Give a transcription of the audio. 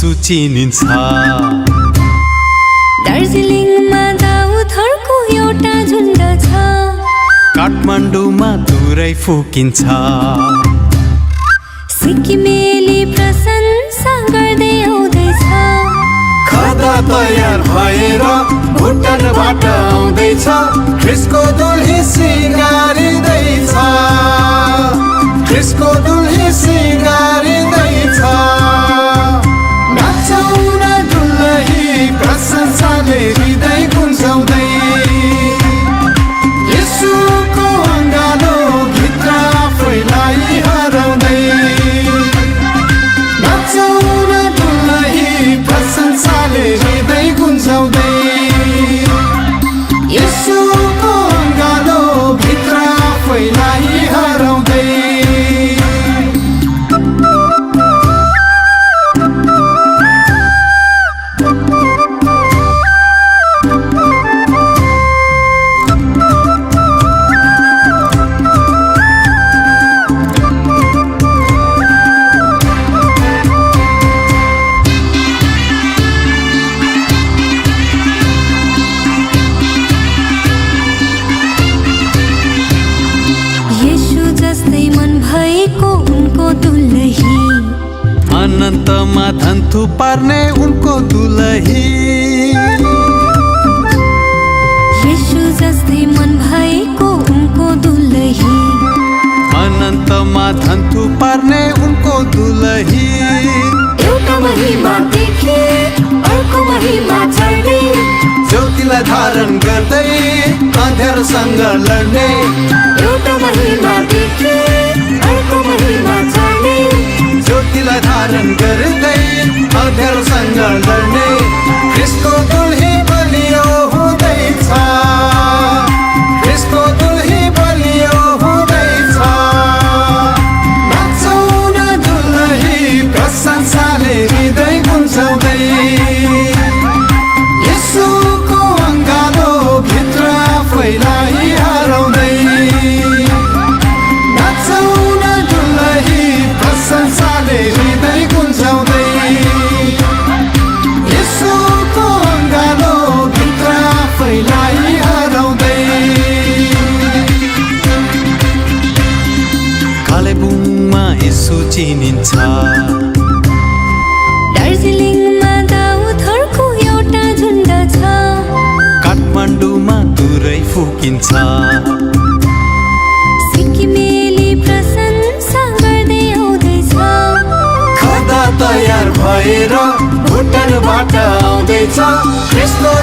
यसु चिनिन्छ। दार्जिलिङमा दाउथरको एउटा झुण्ड छ, काठमाडौँमा तुरै फुकिन्छ। सिक्किमेली प्रशंसा गर्दै आउँदैछ, खदा तयार भएर भुटानबाट आउँदैछ। ख्रिस्टको दुल्ही सिँगारिँदैछ, ख्रिस्टको दुल्ही सिँगारिँदैछ। नाचौँ न दुल्ही प्रशंसाले हृदय गुन्जाउँदै, येशूको अँगालो भित्र आफैलाई हराउँदै। नाचौँ न दुल्ही प्रशंसाले हृदय गुन्जाउँदै, येशूको अँगालो भित्र आफैलाई हराउँदै। अनन्तमा धन्थु पार्ने उनको दुलही। येशू जस्तै मन भएको उनको दुलही, अनन्तमा धन्थु पार्ने उनको दुलही। एउटा महिमादेखि अर्को महिमा चढ्ने, ज्योतिलाई धारण गर्दै अँध्यारोसँग लड्ने। एउटा महिमादेखि अर्को महिमा चढ्ने, ज्योतिलाई धारण गर्दै अँध्यारोसँग लड्ने। ख्रिस्टको दुल्ही बलियो हुँदैछ, ख्रिस्टको दुल्ही बलियो हुँदैछ। नाचौँ न दुल्ही प्रशंसाले हृदय गुन्जाउँदै, येशूको अँगालो भित्र आफैलाई हराउँदै। नाचौँ न दुल्ही प्रशंसाले हृदय गुन्जाउँदै, येशूको अँगालो भित्र आफैलाई हराउँदै। कालेबुङमा यसु चिनिन्छ, दार्जिलिङमा दाउथरको एउटा झुण्ड छ, काठमाडौँमा तुरै फुकिन्छ। सिक्किमेली प्रशंसा गर्दै आउँदैछ, खदा तयार भएर भुटानबाट आउँदैछ। ख्रिस्टको